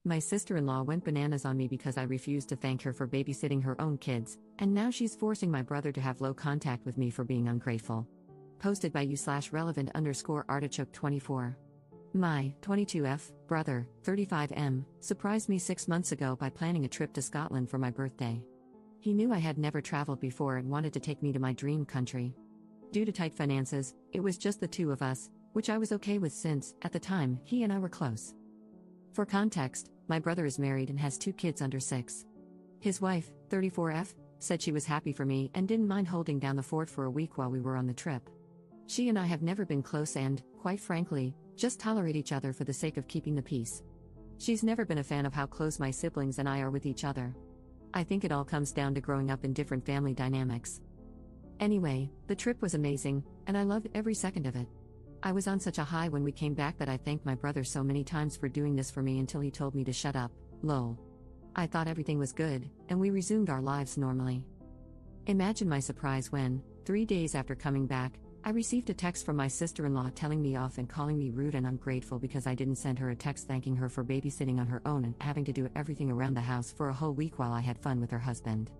My sister-in-law went bananas on me because I refused to thank her for babysitting her own kids, and now she's forcing my brother to have low contact with me for being ungrateful. Posted by you/relevant_artichoke24. My 22F brother, 35M, surprised me 6 months ago by planning a trip to Scotland for my birthday. He knew I had never traveled before and wanted to take me to my dream country. Due to tight finances, it was just the two of us, which I was okay with since, at the time, he and I were close. For context, my brother is married and has 2 kids under 6. His wife, 34F, said she was happy for me and didn't mind holding down the fort for a week while we were on the trip. She and I have never been close and, quite frankly, just tolerate each other for the sake of keeping the peace. She's never been a fan of how close my siblings and I are with each other. I think it all comes down to growing up in different family dynamics. Anyway, the trip was amazing, and I loved every second of it. I was on such a high when we came back that I thanked my brother so many times for doing this for me until he told me to shut up, lol. I thought everything was good, and we resumed our lives normally. Imagine my surprise when, 3 days after coming back, I received a text from my sister-in-law telling me off and calling me rude and ungrateful because I didn't send her a text thanking her for babysitting on her own and having to do everything around the house for a whole week while I had fun with her husband.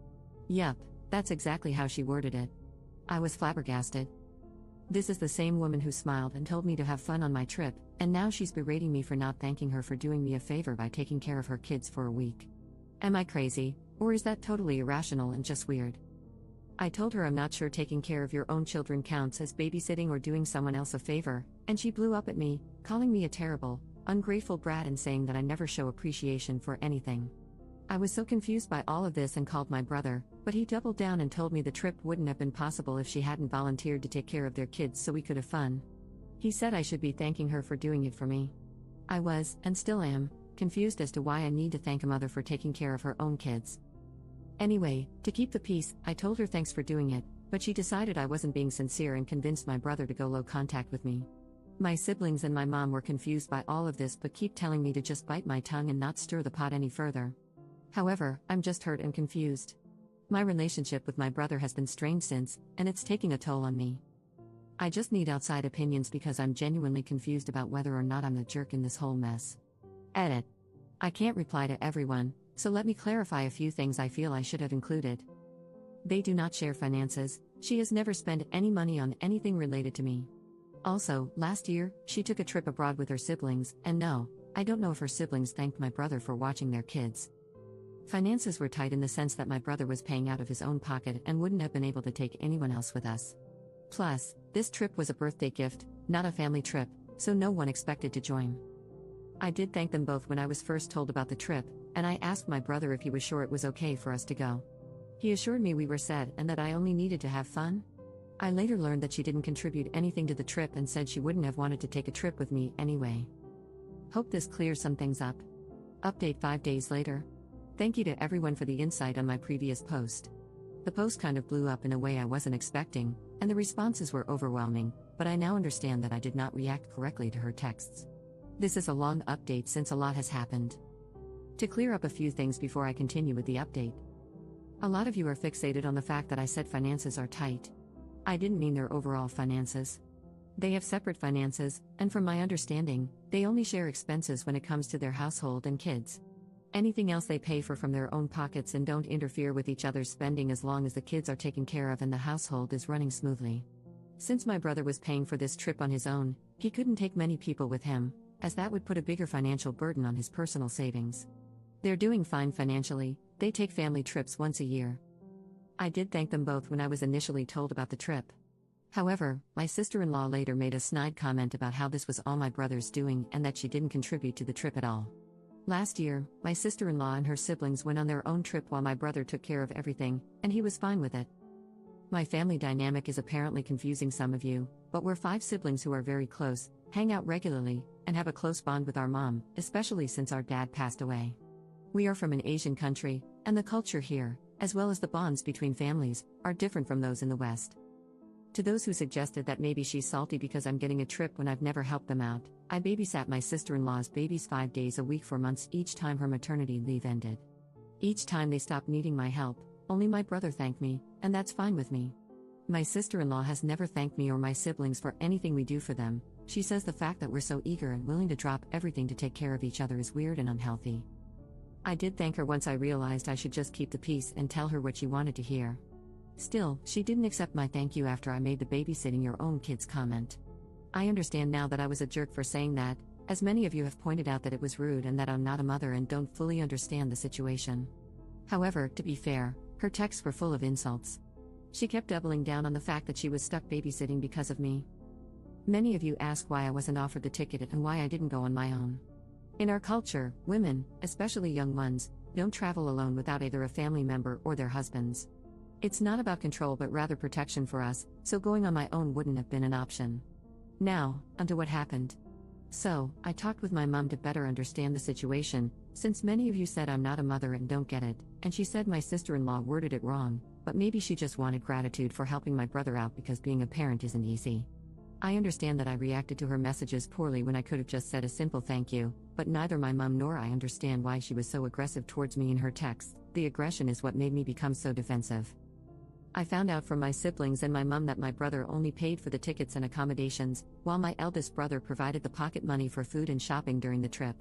Yup, that's exactly how she worded it. I was flabbergasted. This is the same woman who smiled and told me to have fun on my trip, and now she's berating me for not thanking her for doing me a favor by taking care of her kids for a week. Am I crazy, or is that totally irrational and just weird? I told her I'm not sure taking care of your own children counts as babysitting or doing someone else a favor, and she blew up at me, calling me a terrible, ungrateful brat and saying that I never show appreciation for anything. I was so confused by all of this and called my brother, but he doubled down and told me the trip wouldn't have been possible if she hadn't volunteered to take care of their kids so we could have fun. He said I should be thanking her for doing it for me. I was, and still am, confused as to why I need to thank a mother for taking care of her own kids. Anyway, to keep the peace, I told her thanks for doing it, but she decided I wasn't being sincere and convinced my brother to go low contact with me. My siblings and my mom were confused by all of this but keep telling me to just bite my tongue and not stir the pot any further. However, I'm just hurt and confused. My relationship with my brother has been strained since, and it's taking a toll on me. I just need outside opinions because I'm genuinely confused about whether or not I'm the jerk in this whole mess. Edit. I can't reply to everyone, so let me clarify a few things I feel I should have included. They do not share finances. She has never spent any money on anything related to me. Also, last year, she took a trip abroad with her siblings, and no, I don't know if her siblings thanked my brother for watching their kids. Finances were tight in the sense that my brother was paying out of his own pocket and wouldn't have been able to take anyone else with us. Plus, this trip was a birthday gift, not a family trip, so no one expected to join. I did thank them both when I was first told about the trip, and I asked my brother if he was sure it was okay for us to go. He assured me we were set and that I only needed to have fun. I later learned that she didn't contribute anything to the trip and said she wouldn't have wanted to take a trip with me anyway. Hope this clears some things up. Update 5 days later. Thank you to everyone for the insight on my previous post. The post kind of blew up in a way I wasn't expecting, and the responses were overwhelming, but I now understand that I did not react correctly to her texts. This is a long update since a lot has happened. To clear up a few things before I continue with the update. A lot of you are fixated on the fact that I said finances are tight. I didn't mean their overall finances. They have separate finances, and from my understanding, they only share expenses when it comes to their household and kids. Anything else they pay for from their own pockets and don't interfere with each other's spending as long as the kids are taken care of and the household is running smoothly. Since my brother was paying for this trip on his own, he couldn't take many people with him, as that would put a bigger financial burden on his personal savings. They're doing fine financially, they take family trips once a year. I did thank them both when I was initially told about the trip. However, my sister-in-law later made a snide comment about how this was all my brother's doing and that she didn't contribute to the trip at all. Last year, my sister-in-law and her siblings went on their own trip while my brother took care of everything, and he was fine with it. My family dynamic is apparently confusing some of you, but we're 5 siblings who are very close, hang out regularly, and have a close bond with our mom, especially since our dad passed away. We are from an Asian country, and the culture here, as well as the bonds between families, are different from those in the West. To those who suggested that maybe she's salty because I'm getting a trip when I've never helped them out, I babysat my sister-in-law's babies 5 days a week for months each time her maternity leave ended. Each time they stopped needing my help, only my brother thanked me, and that's fine with me. My sister-in-law has never thanked me or my siblings for anything we do for them. She says the fact that we're so eager and willing to drop everything to take care of each other is weird and unhealthy. I did thank her once I realized I should just keep the peace and tell her what she wanted to hear. Still, she didn't accept my thank you after I made the babysitting your own kids comment. I understand now that I was a jerk for saying that, as many of you have pointed out that it was rude and that I'm not a mother and don't fully understand the situation. However, to be fair, her texts were full of insults. She kept doubling down on the fact that she was stuck babysitting because of me. Many of you ask why I wasn't offered the ticket and why I didn't go on my own. In our culture, women, especially young ones, don't travel alone without either a family member or their husbands. It's not about control but rather protection for us, so going on my own wouldn't have been an option. Now, onto what happened. So, I talked with my mom to better understand the situation, since many of you said I'm not a mother and don't get it, and she said my sister-in-law worded it wrong, but maybe she just wanted gratitude for helping my brother out because being a parent isn't easy. I understand that I reacted to her messages poorly when I could have just said a simple thank you, but neither my mom nor I understand why she was so aggressive towards me in her texts. The aggression is what made me become so defensive. I found out from my siblings and my mom that my brother only paid for the tickets and accommodations, while my eldest brother provided the pocket money for food and shopping during the trip.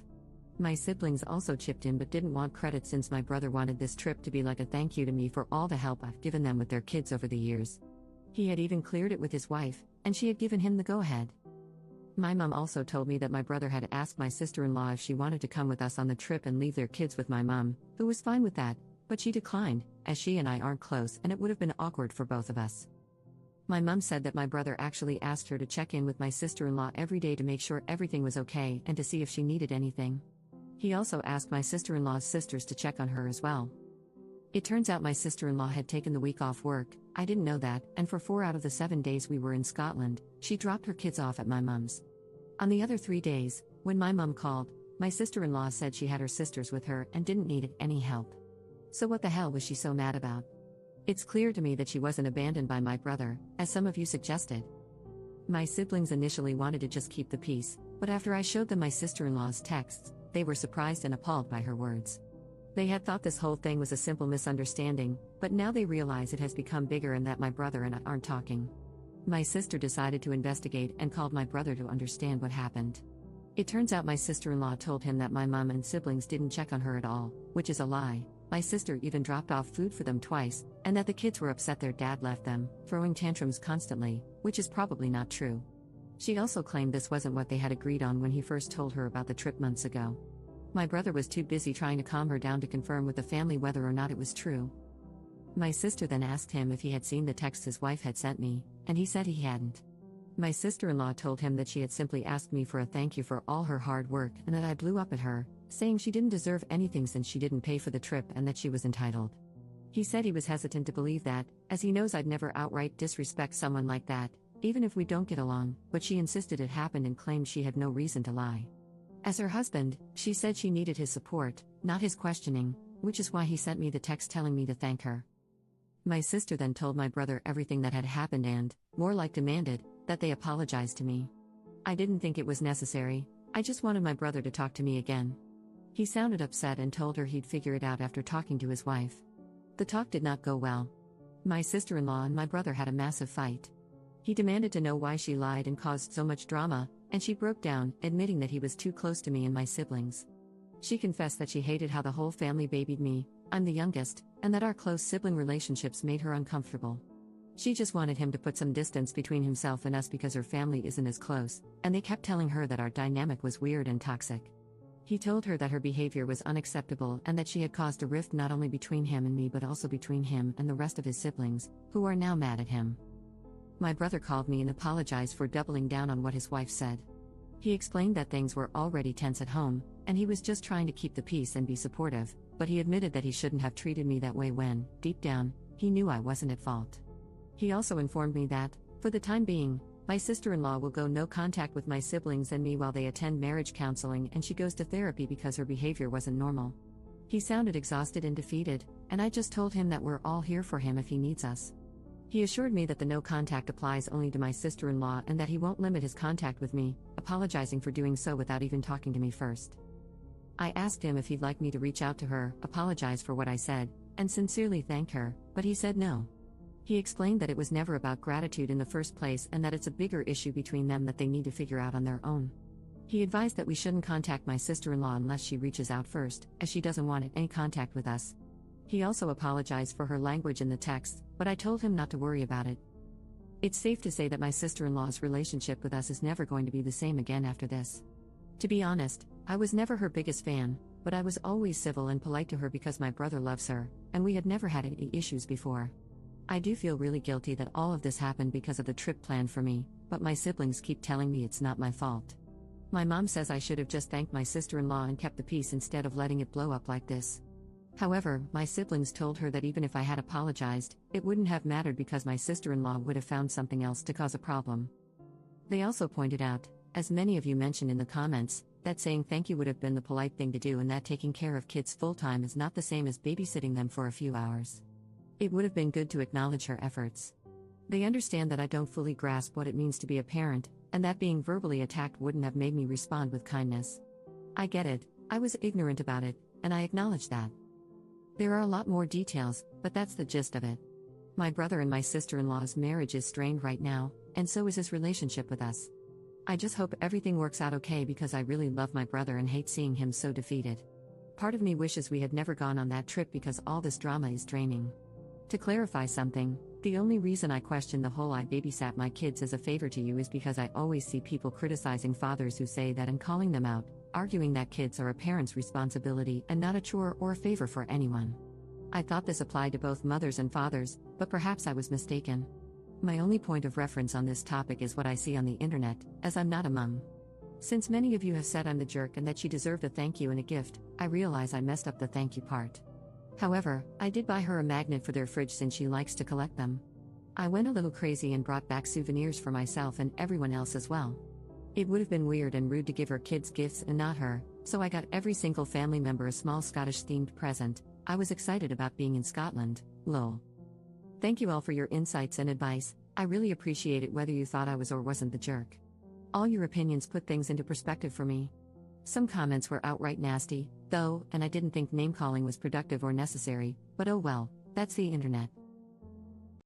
My siblings also chipped in but didn't want credit since my brother wanted this trip to be like a thank you to me for all the help I've given them with their kids over the years. He had even cleared it with his wife, and she had given him the go-ahead. My mom also told me that my brother had asked my sister-in-law if she wanted to come with us on the trip and leave their kids with my mom, who was fine with that, but she declined, as she and I aren't close and it would have been awkward for both of us. My mom said that my brother actually asked her to check in with my sister-in-law every day to make sure everything was okay and to see if she needed anything. He also asked my sister-in-law's sisters to check on her as well. It turns out my sister-in-law had taken the week off work. I didn't know that, and for 4 out of the 7 days we were in Scotland, she dropped her kids off at my mom's. On the other 3 days, when my mom called, my sister-in-law said she had her sisters with her and didn't need any help. So what the hell was she so mad about? It's clear to me that she wasn't abandoned by my brother, as some of you suggested. My siblings initially wanted to just keep the peace, but after I showed them my sister-in-law's texts, they were surprised and appalled by her words. They had thought this whole thing was a simple misunderstanding, but now they realize it has become bigger and that my brother and I aren't talking. My sister decided to investigate and called my brother to understand what happened. It turns out my sister-in-law told him that my mom and siblings didn't check on her at all, which is a lie. My sister even dropped off food for them twice, and that the kids were upset their dad left them, throwing tantrums constantly, which is probably not true. She also claimed this wasn't what they had agreed on when he first told her about the trip months ago. My brother was too busy trying to calm her down to confirm with the family whether or not it was true. My sister then asked him if he had seen the text his wife had sent me, and he said he hadn't. My sister-in-law told him that she had simply asked me for a thank you for all her hard work and that I blew up at her, saying she didn't deserve anything since she didn't pay for the trip and that she was entitled. He said he was hesitant to believe that, as he knows I'd never outright disrespect someone like that, even if we don't get along, but she insisted it happened and claimed she had no reason to lie. As her husband, she said she needed his support, not his questioning, which is why he sent me the text telling me to thank her. My sister then told my brother everything that had happened and, more like demanded, that they apologize to me. I didn't think it was necessary, I just wanted my brother to talk to me again. He sounded upset and told her he'd figure it out after talking to his wife. The talk did not go well. My sister-in-law and my brother had a massive fight. He demanded to know why she lied and caused so much drama, and she broke down, admitting that he was too close to me and my siblings. She confessed that she hated how the whole family babied me, I'm the youngest, and that our close sibling relationships made her uncomfortable. She just wanted him to put some distance between himself and us because her family isn't as close, and they kept telling her that our dynamic was weird and toxic. He told her that her behavior was unacceptable and that she had caused a rift not only between him and me but also between him and the rest of his siblings, who are now mad at him. My brother called me and apologized for doubling down on what his wife said. He explained that things were already tense at home, and he was just trying to keep the peace and be supportive, but he admitted that he shouldn't have treated me that way when, deep down, he knew I wasn't at fault. He also informed me that, for the time being, my sister-in-law will go no contact with my siblings and me while they attend marriage counseling and she goes to therapy because her behavior wasn't normal. He sounded exhausted and defeated, and I just told him that we're all here for him if he needs us. He assured me that the no contact applies only to my sister-in-law and that he won't limit his contact with me, apologizing for doing so without even talking to me first. I asked him if he'd like me to reach out to her, apologize for what I said, and sincerely thank her, but he said no. He explained that it was never about gratitude in the first place and that it's a bigger issue between them that they need to figure out on their own. He advised that we shouldn't contact my sister-in-law unless she reaches out first, as she doesn't want any contact with us. He also apologized for her language in the text, but I told him not to worry about it. It's safe to say that my sister-in-law's relationship with us is never going to be the same again after this. To be honest, I was never her biggest fan, but I was always civil and polite to her because my brother loves her, and we had never had any issues before. I do feel really guilty that all of this happened because of the trip planned for me, but my siblings keep telling me it's not my fault. My mom says I should have just thanked my sister-in-law and kept the peace instead of letting it blow up like this. However, my siblings told her that even if I had apologized, it wouldn't have mattered because my sister-in-law would have found something else to cause a problem. They also pointed out, as many of you mentioned in the comments, that saying thank you would have been the polite thing to do and that taking care of kids full-time is not the same as babysitting them for a few hours. It would have been good to acknowledge her efforts. They understand that I don't fully grasp what it means to be a parent, and that being verbally attacked wouldn't have made me respond with kindness. I get it, I was ignorant about it, and I acknowledge that. There are a lot more details, but that's the gist of it. My brother and my sister-in-law's marriage is strained right now, and so is his relationship with us. I just hope everything works out okay because I really love my brother and hate seeing him so defeated. Part of me wishes we had never gone on that trip because all this drama is draining. To clarify something, the only reason I question the whole "I babysat my kids as a favor to you" is because I always see people criticizing fathers who say that and calling them out, arguing that kids are a parent's responsibility and not a chore or a favor for anyone. I thought this applied to both mothers and fathers, but perhaps I was mistaken. My only point of reference on this topic is what I see on the internet, as I'm not a mom. Since many of you have said I'm the jerk and that she deserved a thank you and a gift, I realize I messed up the thank you part. However, I did buy her a magnet for their fridge since she likes to collect them. I went a little crazy and brought back souvenirs for myself and everyone else as well. It would have been weird and rude to give her kids gifts and not her, so I got every single family member a small Scottish-themed present. I was excited about being in Scotland, lol. Thank you all for your insights and advice, I really appreciate it whether you thought I was or wasn't the jerk. All your opinions put things into perspective for me. Some comments were outright nasty, though, and I didn't think name-calling was productive or necessary, but oh well, that's the internet.